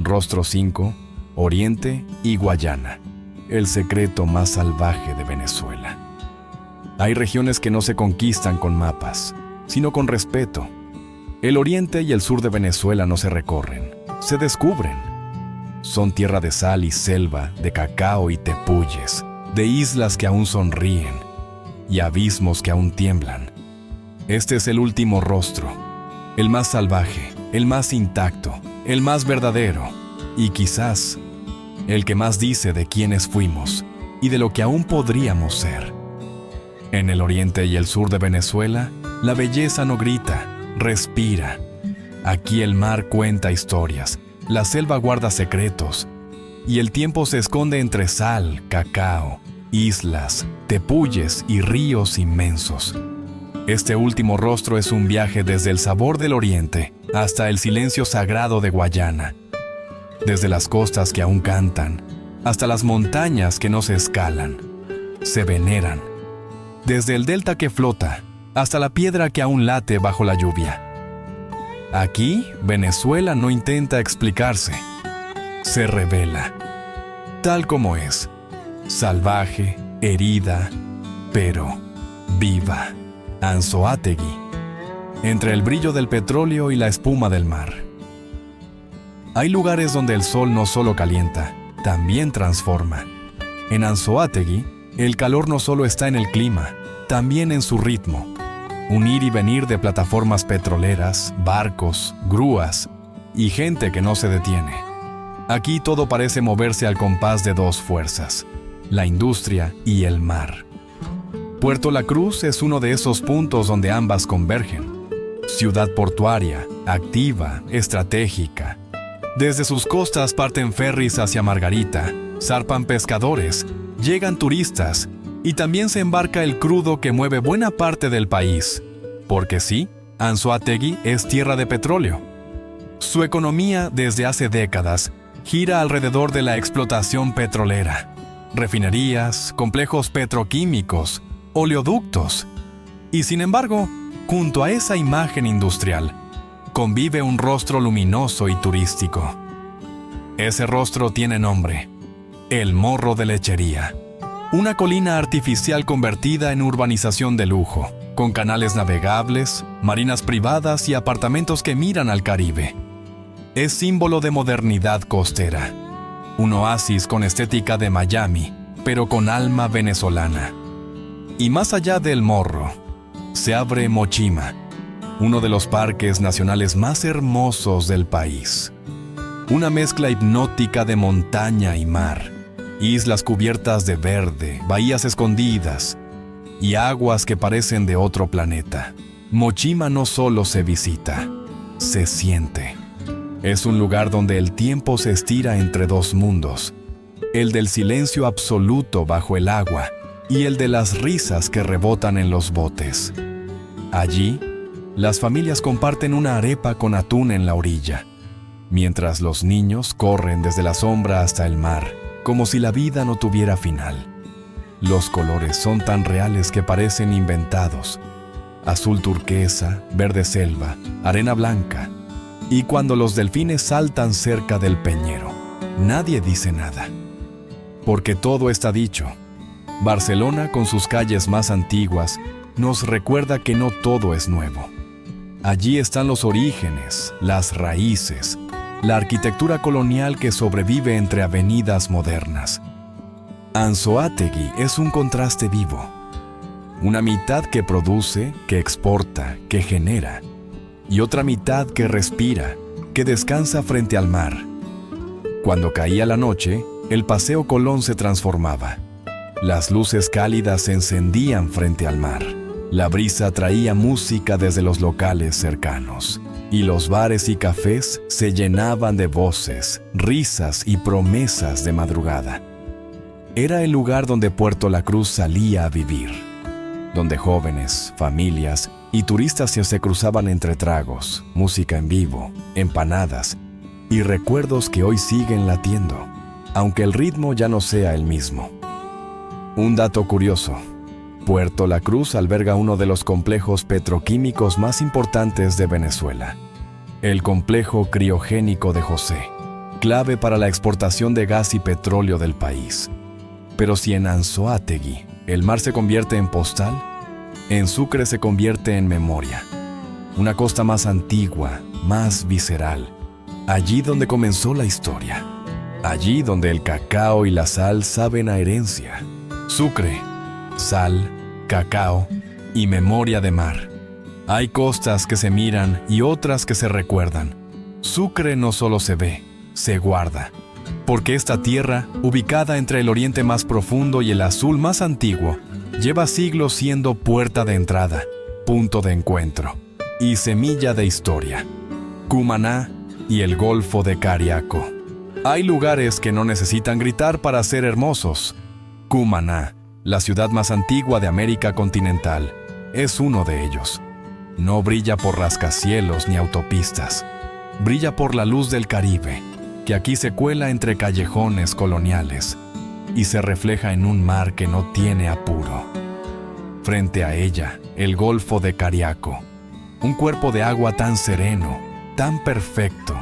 Rostro 5, Oriente y Guayana, el secreto más salvaje de Venezuela. Hay regiones que no se conquistan con mapas, sino con respeto. El oriente y el sur de Venezuela no se recorren, se descubren. Son tierra de sal y selva, de cacao y tepuyes, de islas que aún sonríen y abismos que aún tiemblan. Este es el último rostro, el más salvaje, el más intacto, el más verdadero y quizás el que más dice de quiénes fuimos y de lo que aún podríamos ser. En el oriente y el sur de Venezuela, la belleza no grita, respira. Aquí el mar cuenta historias, la selva guarda secretos y el tiempo se esconde entre sal, cacao, islas, tepuyes y ríos inmensos. Este último rostro es un viaje desde el sabor del oriente hasta el silencio sagrado de Guayana, desde las costas que aún cantan hasta las montañas que no se escalan, se veneran, desde el delta que flota hasta la piedra que aún late bajo la lluvia. Aquí, Venezuela no intenta explicarse, se revela, tal como es, salvaje, herida, pero viva. Anzoátegui, entre el brillo del petróleo y la espuma del mar. Hay lugares donde el sol no solo calienta, también transforma. En Anzoátegui, el calor no solo está en el clima, también en su ritmo. Un ir y venir de plataformas petroleras, barcos, grúas y gente que no se detiene. Aquí todo parece moverse al compás de dos fuerzas, la industria y el mar. Puerto La Cruz es uno de esos puntos donde ambas convergen. Ciudad portuaria, activa, estratégica. Desde sus costas parten ferries hacia Margarita, zarpan pescadores, llegan turistas y también se embarca el crudo que mueve buena parte del país. Porque sí, Anzoátegui es tierra de petróleo. Su economía desde hace décadas gira alrededor de la explotación petrolera. Refinerías, complejos petroquímicos, oleoductos. Y sin embargo, junto a esa imagen industrial, convive un rostro luminoso y turístico. Ese rostro tiene nombre: el Morro de Lechería. Una colina artificial convertida en urbanización de lujo, con canales navegables, marinas privadas y apartamentos que miran al Caribe. Es símbolo de modernidad costera. Un oasis con estética de Miami, pero con alma venezolana. Y más allá del Morro, se abre Mochima, uno de los parques nacionales más hermosos del país. Una mezcla hipnótica de montaña y mar, islas cubiertas de verde, bahías escondidas y aguas que parecen de otro planeta. Mochima no solo se visita, se siente. Es un lugar donde el tiempo se estira entre dos mundos, el del silencio absoluto bajo el agua y el de las risas que rebotan en los botes. Allí, las familias comparten una arepa con atún en la orilla, mientras los niños corren desde la sombra hasta el mar, como si la vida no tuviera final. Los colores son tan reales que parecen inventados: azul turquesa, verde selva, arena blanca. Y cuando los delfines saltan cerca del peñero, nadie dice nada, porque todo está dicho. Barcelona, con sus calles más antiguas, nos recuerda que no todo es nuevo. Allí están los orígenes, las raíces, la arquitectura colonial que sobrevive entre avenidas modernas. Anzoátegui es un contraste vivo. Una mitad que produce, que exporta, que genera, y otra mitad que respira, que descansa frente al mar. Cuando caía la noche, el Paseo Colón se transformaba. Las luces cálidas se encendían frente al mar. La brisa traía música desde los locales cercanos, y los bares y cafés se llenaban de voces, risas y promesas de madrugada. Era el lugar donde Puerto La Cruz salía a vivir, donde jóvenes, familias y turistas se cruzaban entre tragos, música en vivo, empanadas y recuerdos que hoy siguen latiendo, aunque el ritmo ya no sea el mismo. Un dato curioso: Puerto La Cruz alberga uno de los complejos petroquímicos más importantes de Venezuela, el Complejo Criogénico de José. clave para la exportación de gas y petróleo del país. Pero si en Anzoátegui el mar se convierte en postal, en Sucre se convierte en memoria. Una costa más antigua, más visceral. Allí donde comenzó la historia. Allí donde el cacao y la sal saben a herencia. Sucre, sal, cacao y memoria de mar. Hay costas que se miran y otras que se recuerdan. Sucre no solo se ve, se guarda. Porque esta tierra, ubicada entre el oriente más profundo y el azul más antiguo, lleva siglos siendo puerta de entrada, punto de encuentro y semilla de historia. Cumaná y el Golfo de Cariaco. Hay lugares que no necesitan gritar para ser hermosos. Cumaná, la ciudad más antigua de América continental, es uno de ellos. No brilla por rascacielos ni autopistas. Brilla por la luz del Caribe, que aquí se cuela entre callejones coloniales y se refleja en un mar que no tiene apuro. Frente a ella, el Golfo de Cariaco, un cuerpo de agua tan sereno, tan perfecto,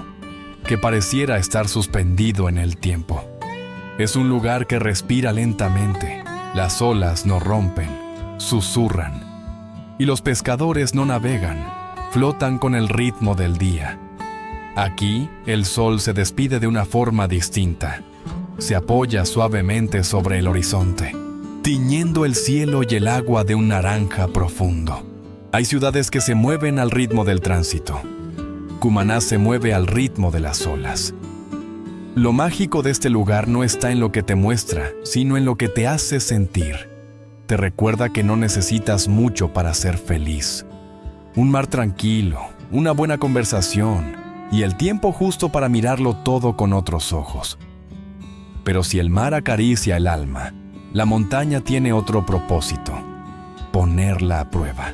que pareciera estar suspendido en el tiempo. Es un lugar que respira lentamente, las olas no rompen, susurran, y los pescadores no navegan, flotan con el ritmo del día. Aquí, el sol se despide de una forma distinta. Se apoya suavemente sobre el horizonte, tiñendo el cielo y el agua de un naranja profundo. Hay ciudades que se mueven al ritmo del tránsito. Cumaná se mueve al ritmo de las olas. Lo mágico de este lugar no está en lo que te muestra, sino en lo que te hace sentir. Te recuerda que no necesitas mucho para ser feliz. Un mar tranquilo, una buena conversación y el tiempo justo para mirarlo todo con otros ojos. Pero si el mar acaricia el alma, la montaña tiene otro propósito: ponerla a prueba.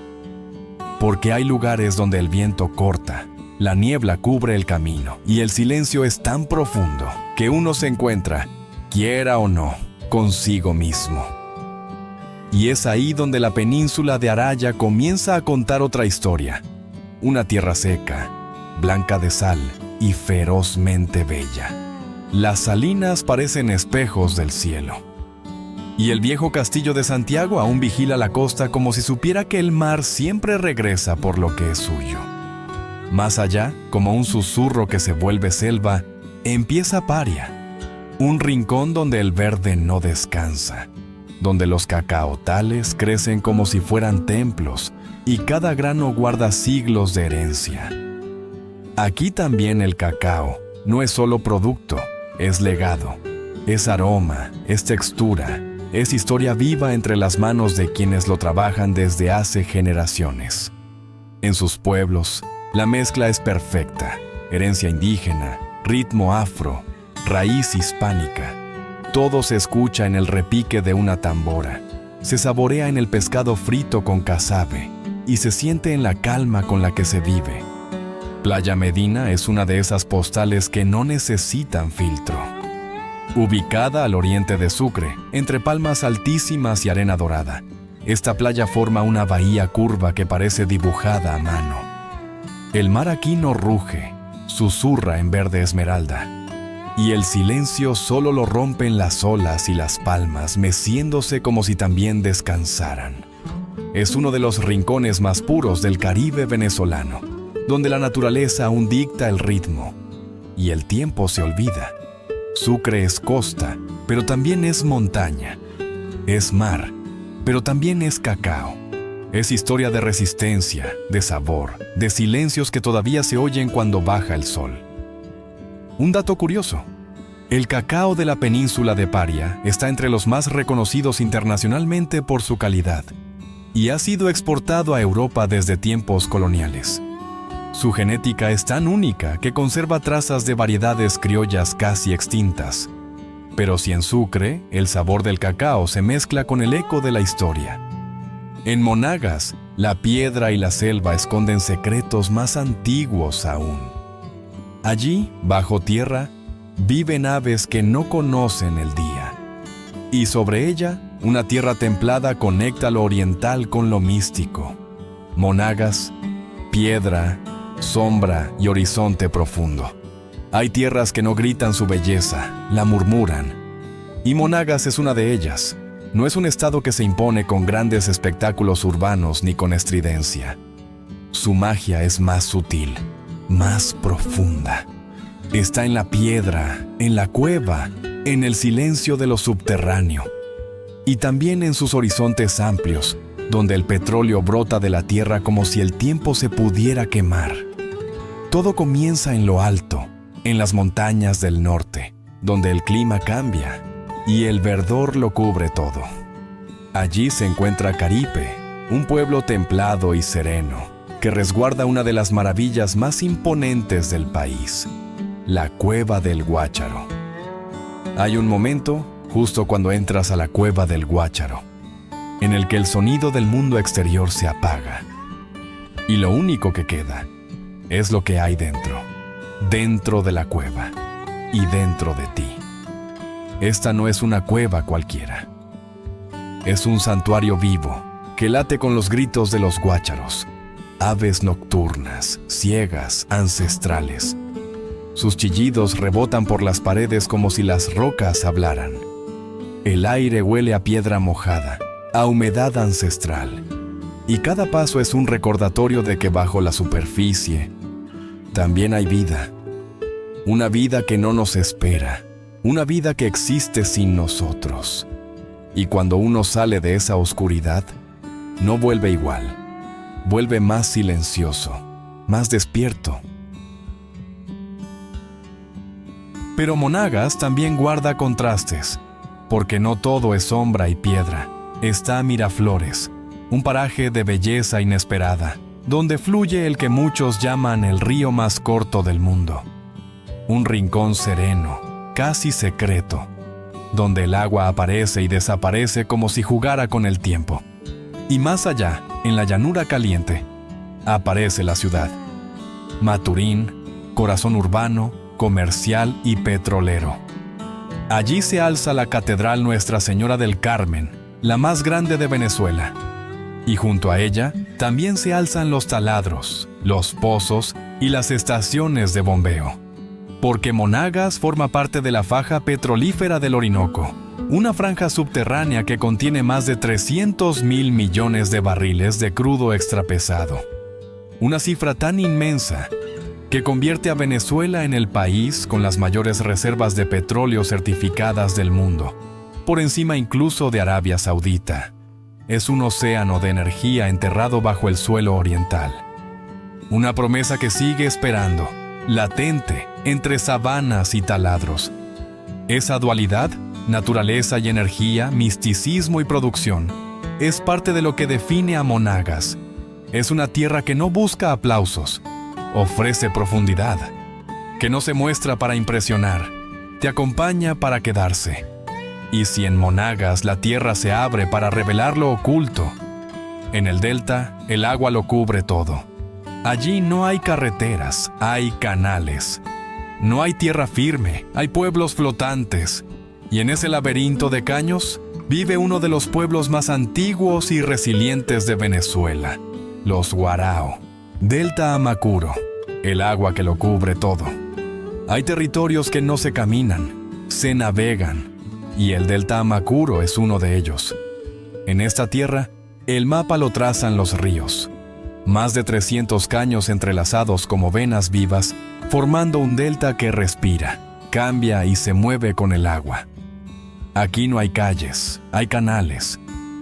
Porque hay lugares donde el viento corta, la niebla cubre el camino y el silencio es tan profundo que uno se encuentra, quiera o no, consigo mismo. Y es ahí donde la península de Araya comienza a contar otra historia. Una tierra seca, blanca de sal y ferozmente bella. Las salinas parecen espejos del cielo. Y el viejo castillo de Santiago aún vigila la costa como si supiera que el mar siempre regresa por lo que es suyo. Más allá, como un susurro que se vuelve selva, empieza Paria, un rincón donde el verde no descansa, donde los cacaotales crecen como si fueran templos y cada grano guarda siglos de herencia. Aquí también el cacao no es solo producto, es legado, es aroma, es textura, es historia viva entre las manos de quienes lo trabajan desde hace generaciones. En sus pueblos, la mezcla es perfecta: herencia indígena, ritmo afro, raíz hispánica. Todo se escucha en el repique de una tambora, se saborea en el pescado frito con casabe y se siente en la calma con la que se vive. Playa Medina es una de esas postales que no necesitan filtro. Ubicada al oriente de Sucre, entre palmas altísimas y arena dorada, esta playa forma una bahía curva que parece dibujada a mano. El mar aquí no ruge, susurra en verde esmeralda, y el silencio solo lo rompen las olas y las palmas, meciéndose como si también descansaran. Es uno de los rincones más puros del Caribe venezolano, donde la naturaleza aún dicta el ritmo, y el tiempo se olvida. Sucre es costa, pero también es montaña. Es mar, pero también es cacao. Es historia de resistencia, de sabor, de silencios que todavía se oyen cuando baja el sol. Un dato curioso: el cacao de la península de Paria está entre los más reconocidos internacionalmente por su calidad y ha sido exportado a Europa desde tiempos coloniales. Su genética es tan única que conserva trazas de variedades criollas casi extintas. Pero si en Sucre, el sabor del cacao se mezcla con el eco de la historia. En Monagas, la piedra y la selva esconden secretos más antiguos aún. Allí, bajo tierra, viven aves que no conocen el día. Y sobre ella, una tierra templada conecta lo oriental con lo místico. Monagas, piedra, sombra y horizonte profundo. Hay tierras que no gritan su belleza, la murmuran. Y Monagas es una de ellas. No es un estado que se impone con grandes espectáculos urbanos ni con estridencia. Su magia es más sutil, más profunda. Está en la piedra, en la cueva, en el silencio de lo subterráneo. Y también en sus horizontes amplios, donde el petróleo brota de la tierra como si el tiempo se pudiera quemar. Todo comienza en lo alto, en las montañas del norte, donde el clima cambia y el verdor lo cubre todo. Allí se encuentra Caripe, un pueblo templado y sereno, que resguarda una de las maravillas más imponentes del país, la Cueva del Guácharo. Hay un momento, justo cuando entras a la Cueva del Guácharo, en el que el sonido del mundo exterior se apaga. Y lo único que queda es lo que hay dentro de la cueva y dentro de ti. Esta no es una cueva cualquiera. Es un santuario vivo que late con los gritos de los guácharos, aves nocturnas, ciegas, ancestrales. Sus chillidos rebotan por las paredes como si las rocas hablaran. El aire huele a piedra mojada, a humedad ancestral, y cada paso es un recordatorio de que bajo la superficie también hay vida. Una vida que no nos espera, una vida que existe sin nosotros. Y cuando uno sale de esa oscuridad, no vuelve igual, vuelve más silencioso, más despierto. Pero Monagas también guarda contrastes, porque no todo es sombra y piedra. Está Miraflores, un paraje de belleza inesperada, donde fluye el que muchos llaman el río más corto del mundo. Un rincón sereno, casi secreto, donde el agua aparece y desaparece como si jugara con el tiempo. Y más allá, en la llanura caliente, aparece la ciudad. Maturín, corazón urbano, comercial y petrolero. Allí se alza la Catedral Nuestra Señora del Carmen, la más grande de Venezuela. Y junto a ella también se alzan los taladros, los pozos y las estaciones de bombeo. Porque Monagas forma parte de la faja petrolífera del Orinoco, una franja subterránea que contiene más de 300.000 millones de barriles de crudo extrapesado. Una cifra tan inmensa que convierte a Venezuela en el país con las mayores reservas de petróleo certificadas del mundo, por encima incluso de Arabia Saudita. Es un océano de energía enterrado bajo el suelo oriental. Una promesa que sigue esperando, latente entre sabanas y taladros. Esa dualidad, naturaleza y energía, misticismo y producción, es parte de lo que define a Monagas. Es una tierra que no busca aplausos, ofrece profundidad, que no se muestra para impresionar, te acompaña para quedarse. Y si en Monagas la tierra se abre para revelar lo oculto, en el delta el agua lo cubre todo. Allí no hay carreteras, hay canales. No hay tierra firme, hay pueblos flotantes. Y en ese laberinto de caños vive uno de los pueblos más antiguos y resilientes de Venezuela, los Guarao. Delta Amacuro, el agua que lo cubre todo. Hay territorios que no se caminan, se navegan. Y el delta Amacuro es uno de ellos. En esta tierra, el mapa lo trazan los ríos. Más de 300 caños entrelazados como venas vivas, formando un delta que respira, cambia y se mueve con el agua. Aquí no hay calles, hay canales.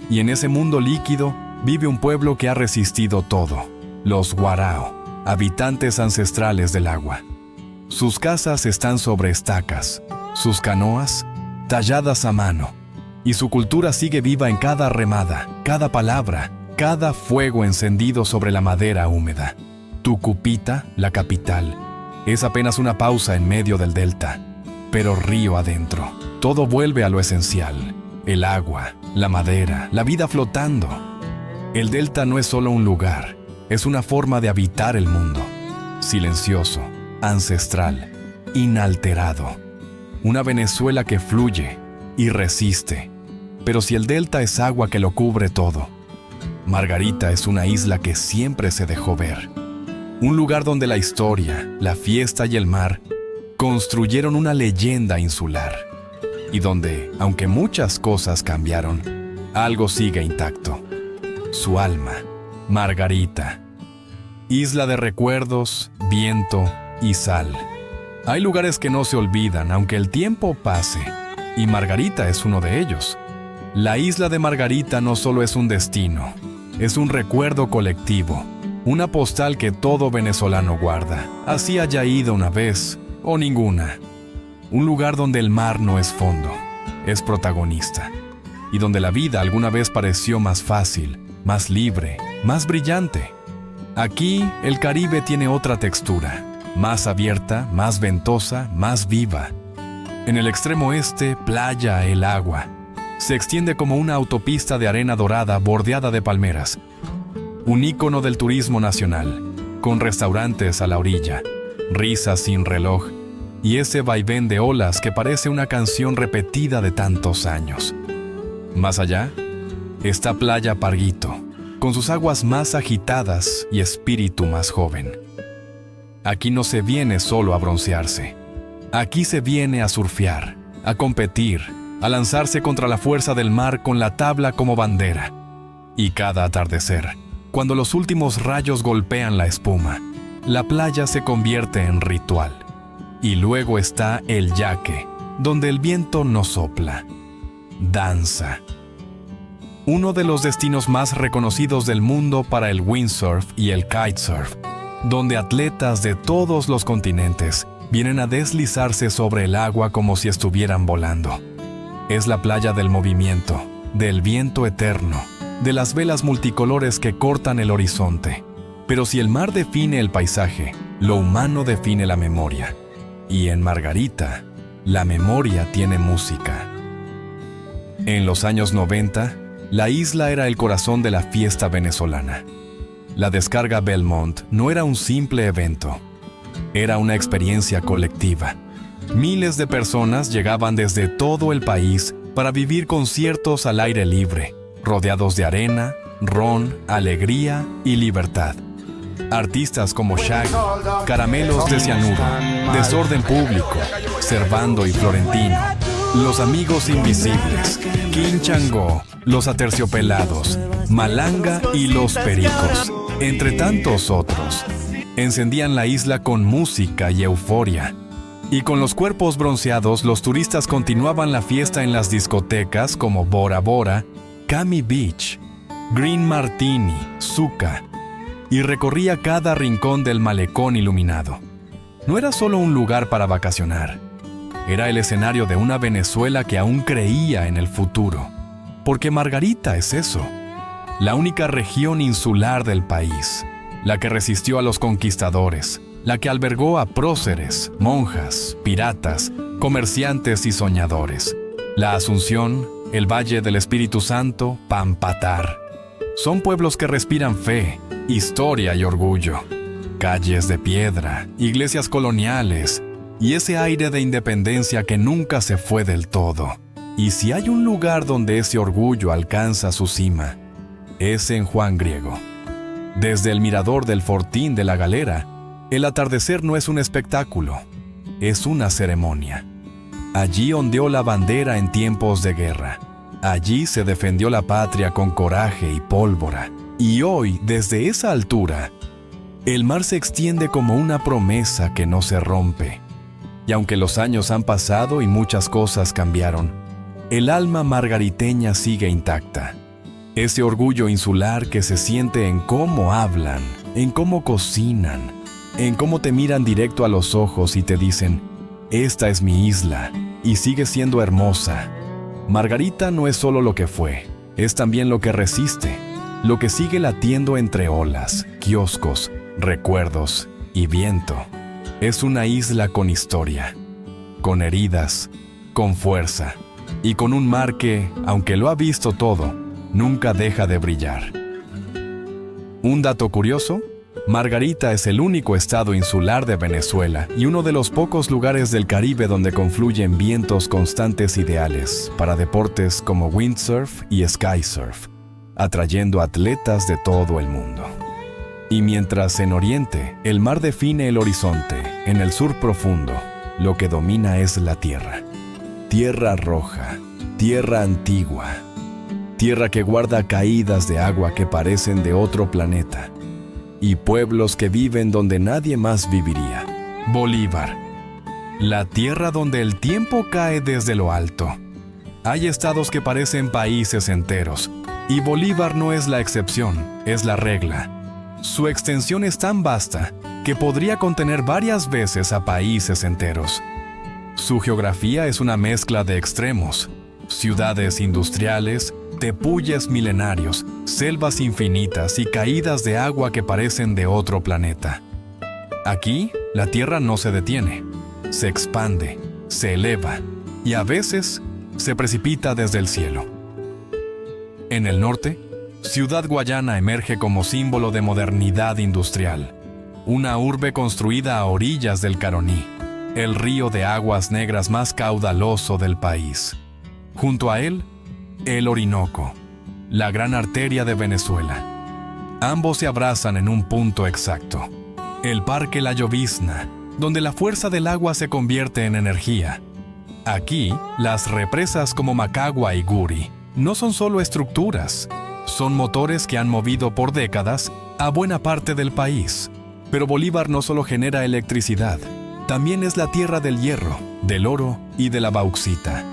Y en ese mundo líquido vive un pueblo que ha resistido todo, los Guarao, habitantes ancestrales del agua. Sus casas están sobre estacas, sus canoas talladas a mano, y su cultura sigue viva en cada remada, cada palabra, cada fuego encendido sobre la madera húmeda. Tucupita, la capital, es apenas una pausa en medio del delta, pero río adentro, todo vuelve a lo esencial, el agua, la madera, la vida flotando. El delta no es solo un lugar, es una forma de habitar el mundo, silencioso, ancestral, inalterado. Una Venezuela que fluye y resiste. Pero si el delta es agua que lo cubre todo, Margarita es una isla que siempre se dejó ver. Un lugar donde la historia, la fiesta y el mar construyeron una leyenda insular, y donde, aunque muchas cosas cambiaron, algo sigue intacto. Su alma, Margarita. Isla de recuerdos, viento y sal. Hay lugares que no se olvidan, aunque el tiempo pase, y Margarita es uno de ellos. La isla de Margarita no solo es un destino, es un recuerdo colectivo, una postal que todo venezolano guarda, así haya ido una vez o ninguna. Un lugar donde el mar no es fondo, es protagonista, y donde la vida alguna vez pareció más fácil, más libre, más brillante. Aquí el Caribe tiene otra textura, más abierta, más ventosa, más viva. En el extremo este, playa el agua. Se extiende como una autopista de arena dorada bordeada de palmeras. Un ícono del turismo nacional, con restaurantes a la orilla, risas sin reloj, y ese vaivén de olas que parece una canción repetida de tantos años. Más allá, está Playa Parguito, con sus aguas más agitadas y espíritu más joven. Aquí no se viene solo a broncearse. Aquí se viene a surfear, a competir, a lanzarse contra la fuerza del mar con la tabla como bandera. Y cada atardecer, cuando los últimos rayos golpean la espuma, la playa se convierte en ritual. Y luego está el yaque, donde el viento no sopla, danza. Uno de los destinos más reconocidos del mundo para el windsurf y el kitesurf, donde atletas de todos los continentes vienen a deslizarse sobre el agua como si estuvieran volando. Es la playa del movimiento, del viento eterno, de las velas multicolores que cortan el horizonte. Pero si el mar define el paisaje, lo humano define la memoria. Y en Margarita, la memoria tiene música. En los años 90, la isla era el corazón de la fiesta venezolana. La descarga Belmont no era un simple evento, era una experiencia colectiva. Miles de personas llegaban desde todo el país para vivir conciertos al aire libre, rodeados de arena, ron, alegría y libertad. Artistas como Shaggy, Caramelos de Cianuro, Desorden Público, Servando y Florentino, Los Amigos Invisibles, King Changó, Los Aterciopelados, Malanga y Los Pericos, entre tantos otros, encendían la isla con música y euforia. Y con los cuerpos bronceados, los turistas continuaban la fiesta en las discotecas como Bora Bora, Cami Beach, Green Martini, Zucca, y recorría cada rincón del malecón iluminado. No era solo un lugar para vacacionar, era el escenario de una Venezuela que aún creía en el futuro. Porque Margarita es eso, la única región insular del país, la que resistió a los conquistadores, la que albergó a próceres, monjas, piratas, comerciantes y soñadores. La Asunción, el Valle del Espíritu Santo, Pampatar. Son pueblos que respiran fe, historia y orgullo. Calles de piedra, iglesias coloniales y ese aire de independencia que nunca se fue del todo. Y si hay un lugar donde ese orgullo alcanza su cima, es en Juan Griego. Desde el mirador del Fortín de la Galera, el atardecer no es un espectáculo, es una ceremonia. Allí ondeó la bandera en tiempos de guerra. Allí se defendió la patria con coraje y pólvora. Y hoy, desde esa altura, el mar se extiende como una promesa que no se rompe. Y aunque los años han pasado y muchas cosas cambiaron, el alma margariteña sigue intacta. Ese orgullo insular que se siente en cómo hablan, en cómo cocinan, en cómo te miran directo a los ojos y te dicen, esta es mi isla, y sigue siendo hermosa. Margarita no es solo lo que fue, es también lo que resiste, lo que sigue latiendo entre olas, kioscos, recuerdos y viento. Es una isla con historia, con heridas, con fuerza, y con un mar que, aunque lo ha visto todo, nunca deja de brillar. Un dato curioso: Margarita es el único estado insular de Venezuela y uno de los pocos lugares del Caribe donde confluyen vientos constantes ideales para deportes como windsurf y skysurf, atrayendo atletas de todo el mundo. Y mientras en Oriente el mar define el horizonte, en el sur profundo, lo que domina es la tierra. Tierra roja, tierra antigua, tierra que guarda caídas de agua que parecen de otro planeta, y pueblos que viven donde nadie más viviría. Bolívar, la tierra donde el tiempo cae desde lo alto. Hay estados que parecen países enteros, y Bolívar no es la excepción, es la regla. Su extensión es tan vasta que podría contener varias veces a países enteros. Su geografía es una mezcla de extremos: ciudades industriales, tepuyes milenarios, selvas infinitas y caídas de agua que parecen de otro planeta. Aquí, la tierra no se detiene, se expande, se eleva y a veces se precipita desde el cielo. En el norte, Ciudad Guayana emerge como símbolo de modernidad industrial, una urbe construida a orillas del Caroní, el río de aguas negras más caudaloso del país. Junto a él, el Orinoco, la gran arteria de Venezuela. Ambos se abrazan en un punto exacto: el Parque La Llovizna, donde la fuerza del agua se convierte en energía. Aquí, las represas como Macagua y Guri no son solo estructuras, son motores que han movido por décadas a buena parte del país. Pero Bolívar no solo genera electricidad, también es la tierra del hierro, del oro y de la bauxita.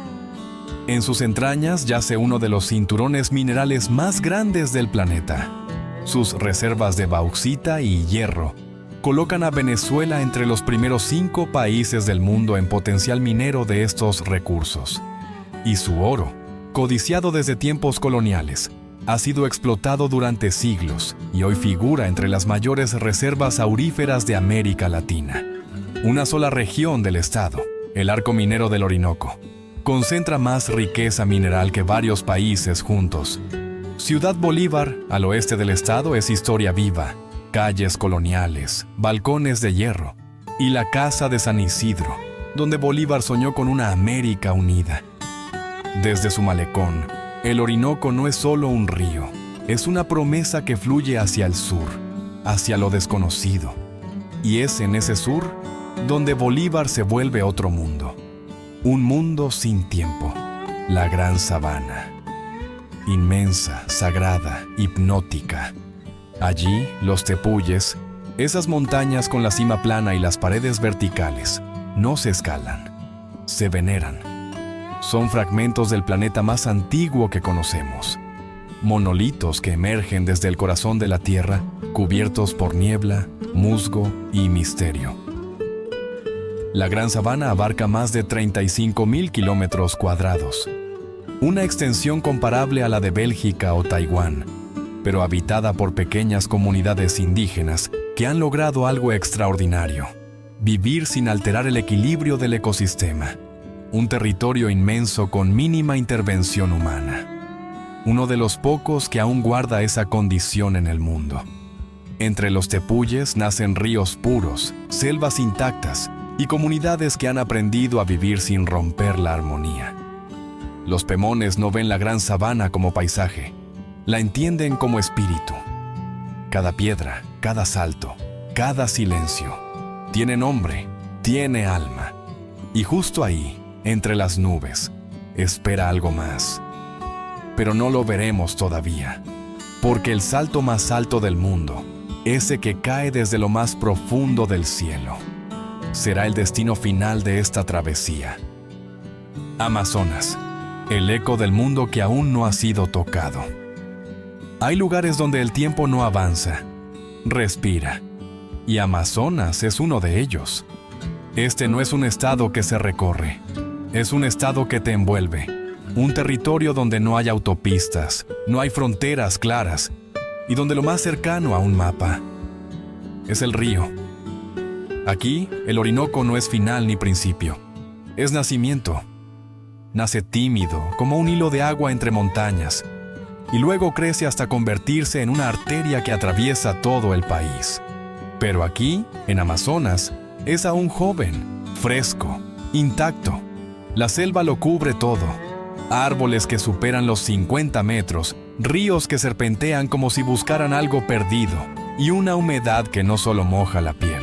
En sus entrañas yace uno de los cinturones minerales más grandes del planeta. Sus reservas de bauxita y hierro colocan a Venezuela entre los primeros 5 países del mundo en potencial minero de estos recursos. Y su oro, codiciado desde tiempos coloniales, ha sido explotado durante siglos y hoy figura entre las mayores reservas auríferas de América Latina. Una sola región del estado, el Arco Minero del Orinoco, concentra más riqueza mineral que varios países juntos. Ciudad Bolívar, al oeste del estado, es historia viva: calles coloniales, balcones de hierro y la Casa de San Isidro, donde Bolívar soñó con una América unida. Desde su malecón, el Orinoco no es solo un río, es una promesa que fluye hacia el sur, hacia lo desconocido. Y es en ese sur donde Bolívar se vuelve otro mundo. Un mundo sin tiempo, la Gran Sabana. Inmensa, sagrada, hipnótica. Allí, los tepuyes, esas montañas con la cima plana y las paredes verticales, no se escalan, se veneran. Son fragmentos del planeta más antiguo que conocemos. Monolitos que emergen desde el corazón de la Tierra, cubiertos por niebla, musgo y misterio. La Gran Sabana abarca más de 35,000 kilómetros cuadrados, una extensión comparable a la de Bélgica o Taiwán, pero habitada por pequeñas comunidades indígenas que han logrado algo extraordinario: vivir sin alterar el equilibrio del ecosistema. Un territorio inmenso con mínima intervención humana. Uno de los pocos que aún guarda esa condición en el mundo. Entre los tepuyes nacen ríos puros, selvas intactas y comunidades que han aprendido a vivir sin romper la armonía. Los pemones no ven la Gran Sabana como paisaje, la entienden como espíritu. Cada piedra, cada salto, cada silencio tiene nombre, tiene alma. Y justo ahí, entre las nubes, espera algo más. Pero no lo veremos todavía, porque el salto más alto del mundo, ese que cae desde lo más profundo del cielo, será el destino final de esta travesía. Amazonas, el eco del mundo que aún no ha sido tocado. Hay lugares donde el tiempo no avanza, respira, y Amazonas es uno de ellos. Este no es un estado que se recorre, es un estado que te envuelve, un territorio donde no hay autopistas, no hay fronteras claras, y donde lo más cercano a un mapa es el río. Aquí, el Orinoco no es final ni principio, es nacimiento. Nace tímido, como un hilo de agua entre montañas, y luego crece hasta convertirse en una arteria que atraviesa todo el país. Pero aquí, en Amazonas, es aún joven, fresco, intacto. La selva lo cubre todo. Árboles que superan los 50 metros, ríos que serpentean como si buscaran algo perdido, y una humedad que no solo moja la piel,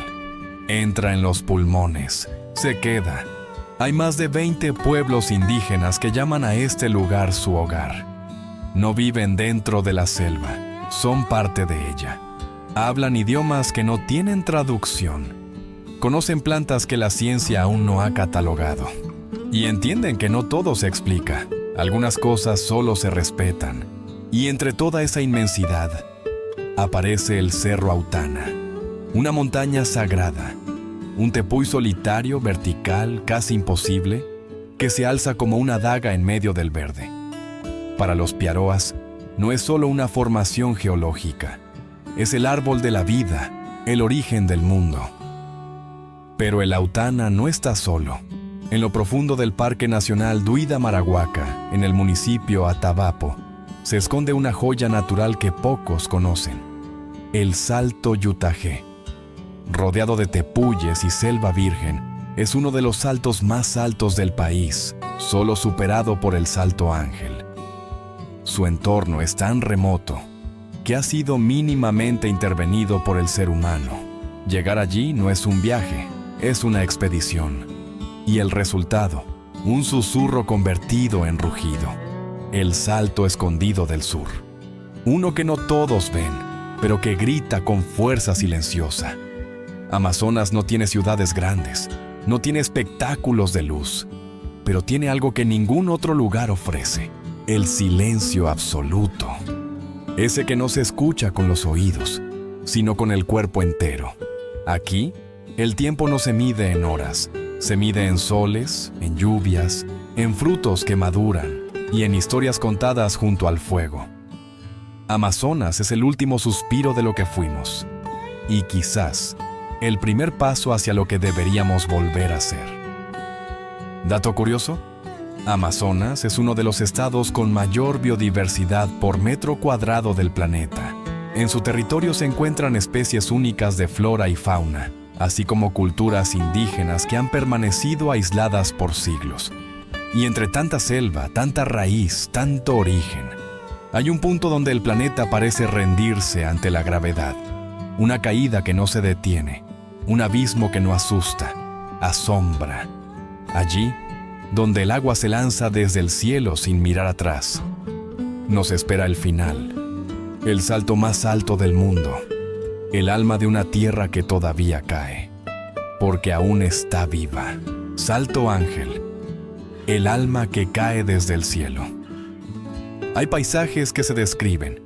entra en los pulmones, Se queda. Hay más de 20 pueblos indígenas que llaman a este lugar su hogar. No viven dentro de la selva, son parte de ella. Hablan idiomas que no tienen traducción. Conocen plantas que la ciencia aún no ha catalogado. Y entienden que no todo se explica. Algunas cosas solo se respetan. Y entre toda esa inmensidad, aparece el Cerro Autana, una montaña sagrada, un tepuy solitario, vertical, casi imposible, que se alza como una daga en medio del verde. Para los piaroas, no es solo una formación geológica, es el árbol de la vida, el origen del mundo. Pero el Autana no está solo. En lo profundo del Parque Nacional Duida-Marahuaca, en el municipio Atabapo, se esconde una joya natural que pocos conocen, el Salto Yutajé. Rodeado de tepuyes y selva virgen, es uno de los saltos más altos del país, solo superado por el Salto Ángel. Su entorno es tan remoto que ha sido mínimamente intervenido por el ser humano. Llegar allí no es un viaje, es una expedición. Y el resultado, un susurro convertido en rugido. El Salto Escondido del Sur. Uno que no todos ven, pero que grita con fuerza silenciosa. Amazonas no tiene ciudades grandes, no tiene espectáculos de luz, pero tiene algo que ningún otro lugar ofrece: el silencio absoluto. Ese que no se escucha con los oídos, sino con el cuerpo entero. Aquí, el tiempo no se mide en horas, se mide en soles, en lluvias, en frutos que maduran y en historias contadas junto al fuego. Amazonas es el último suspiro de lo que fuimos, y quizás el primer paso hacia lo que deberíamos volver a ser. Dato curioso: Amazonas es uno de los estados con mayor biodiversidad por metro cuadrado del planeta. En su territorio se encuentran especies únicas de flora y fauna, así como culturas indígenas que han permanecido aisladas por siglos. Y entre tanta selva, tanta raíz, tanto origen, hay un punto donde el planeta parece rendirse ante la gravedad. Una caída que no se detiene, un abismo que no asusta, asombra. Allí, donde el agua se lanza desde el cielo sin mirar atrás, nos espera el final, el salto más alto del mundo, el alma de una tierra que todavía cae, porque aún está viva. Salto Ángel, el alma que cae desde el cielo. Hay paisajes que se describen,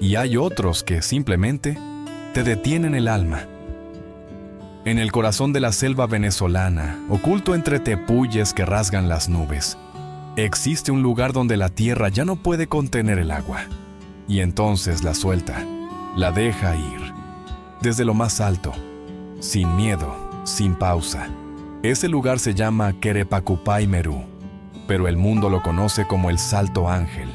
y hay otros que simplemente te detienen el alma. En el corazón de la selva venezolana, oculto entre tepuyes que rasgan las nubes, existe un lugar donde la tierra ya no puede contener el agua, y entonces la suelta, la deja ir, desde lo más alto, sin miedo, sin pausa. Ese lugar se llama Querepacupay Merú, pero el mundo lo conoce como el Salto Ángel,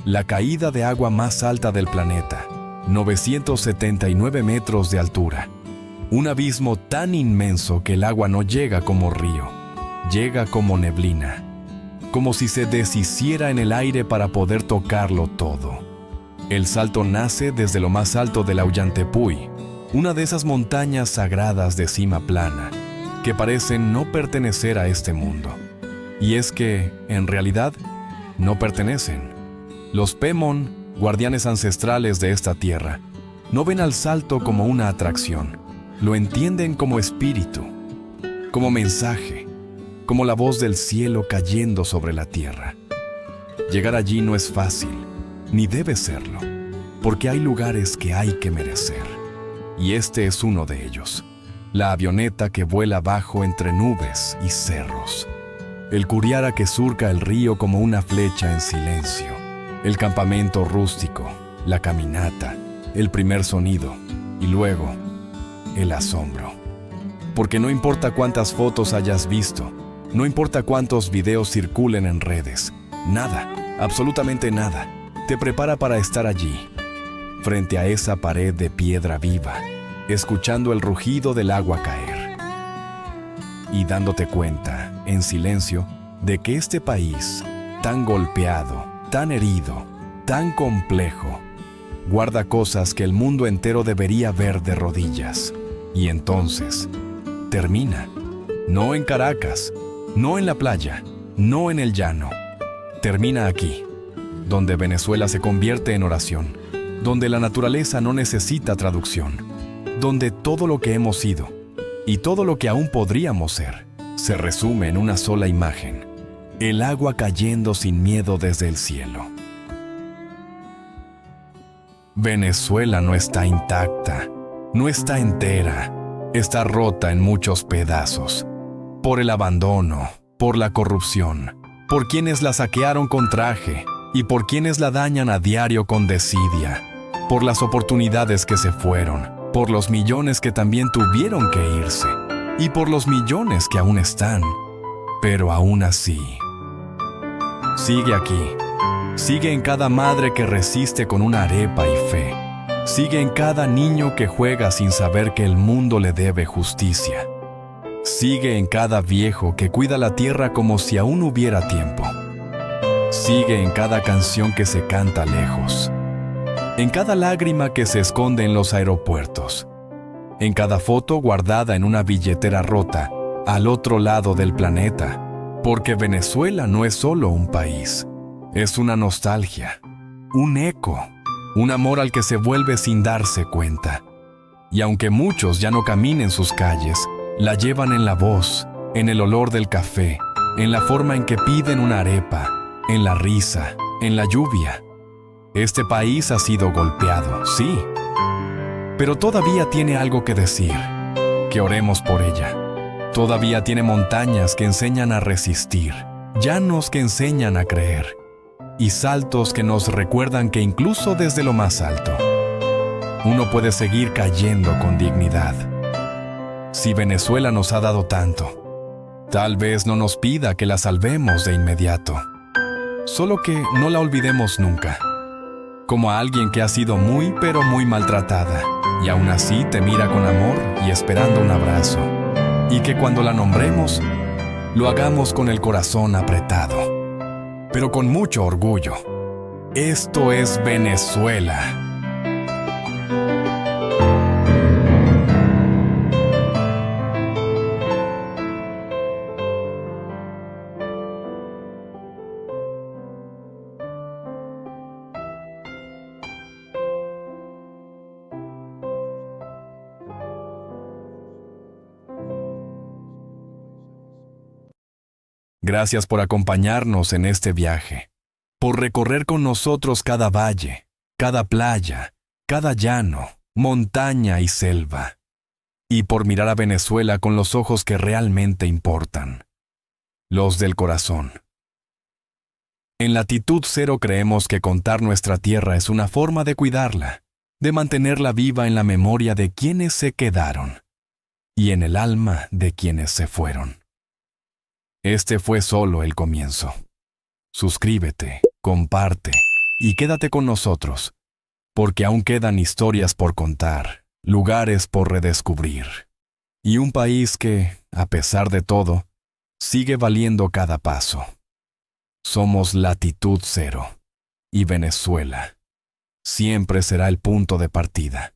la caída de agua más alta del planeta, 979 metros de altura. Un abismo tan inmenso que el agua no llega como río, llega como neblina, como si se deshiciera en el aire para poder tocarlo todo. El salto nace desde lo más alto del Ollantaypuy, una de esas montañas sagradas de cima plana, que parecen no pertenecer a este mundo. Y es que, en realidad, no pertenecen. Los Pemon, guardianes ancestrales de esta tierra, no ven al salto como una atracción, lo entienden como espíritu, como mensaje, como la voz del cielo cayendo sobre la tierra. Llegar allí no es fácil, ni debe serlo, porque hay lugares que hay que merecer. Y este es uno de ellos, la avioneta que vuela bajo entre nubes y cerros, el curiara que surca el río como una flecha en silencio, el campamento rústico, la caminata, el primer sonido y luego el asombro. Porque no importa cuántas fotos hayas visto, no importa cuántos videos circulen en redes, nada, absolutamente nada, te prepara para estar allí, frente a esa pared de piedra viva, escuchando el rugido del agua caer y dándote cuenta, en silencio, de que este país, tan golpeado, tan herido, tan complejo, guarda cosas que el mundo entero debería ver de rodillas. Y entonces, termina. No en Caracas, no en la playa, no en el llano. Termina aquí, donde Venezuela se convierte en oración, donde la naturaleza no necesita traducción, donde todo lo que hemos sido y todo lo que aún podríamos ser se resume en una sola imagen: el agua cayendo sin miedo desde el cielo. Venezuela no está intacta, no está entera, está rota en muchos pedazos, por el abandono, por la corrupción, por quienes la saquearon con traje y por quienes la dañan a diario con desidia, por las oportunidades que se fueron, por los millones que también tuvieron que irse y por los millones que aún están, pero aún así. Sigue aquí, sigue en cada madre que resiste con una arepa y fe, sigue en cada niño que juega sin saber que el mundo le debe justicia. Sigue en cada viejo que cuida la tierra como si aún hubiera tiempo. Sigue en cada canción que se canta lejos, en cada lágrima que se esconde en los aeropuertos, en cada foto guardada en una billetera rota al otro lado del planeta, porque Venezuela no es solo un país, es una nostalgia, un eco, un amor al que se vuelve sin darse cuenta. Y aunque muchos ya no caminen sus calles, la llevan en la voz, en el olor del café, en la forma en que piden una arepa, en la risa, en la lluvia. Este país ha sido golpeado, sí, pero todavía tiene algo que decir, que oremos por ella. Todavía tiene montañas que enseñan a resistir, llanos que enseñan a creer, y saltos que nos recuerdan que incluso desde lo más alto, uno puede seguir cayendo con dignidad. Si Venezuela nos ha dado tanto, tal vez no nos pida que la salvemos de inmediato, solo que no la olvidemos nunca, como a alguien que ha sido muy pero muy maltratada, y aún así te mira con amor y esperando un abrazo, y que cuando la nombremos, lo hagamos con el corazón apretado, pero con mucho orgullo. Esto es Venezuela. Gracias por acompañarnos en este viaje, por recorrer con nosotros cada valle, cada playa, cada llano, montaña y selva, y por mirar a Venezuela con los ojos que realmente importan, los del corazón. En Latitud Cero creemos que contar nuestra tierra es una forma de cuidarla, de mantenerla viva en la memoria de quienes se quedaron y en el alma de quienes se fueron. Este fue solo el comienzo. Suscríbete, comparte y quédate con nosotros, porque aún quedan historias por contar, lugares por redescubrir, y un país que, a pesar de todo, sigue valiendo cada paso. Somos Latitud Cero, y Venezuela siempre será el punto de partida.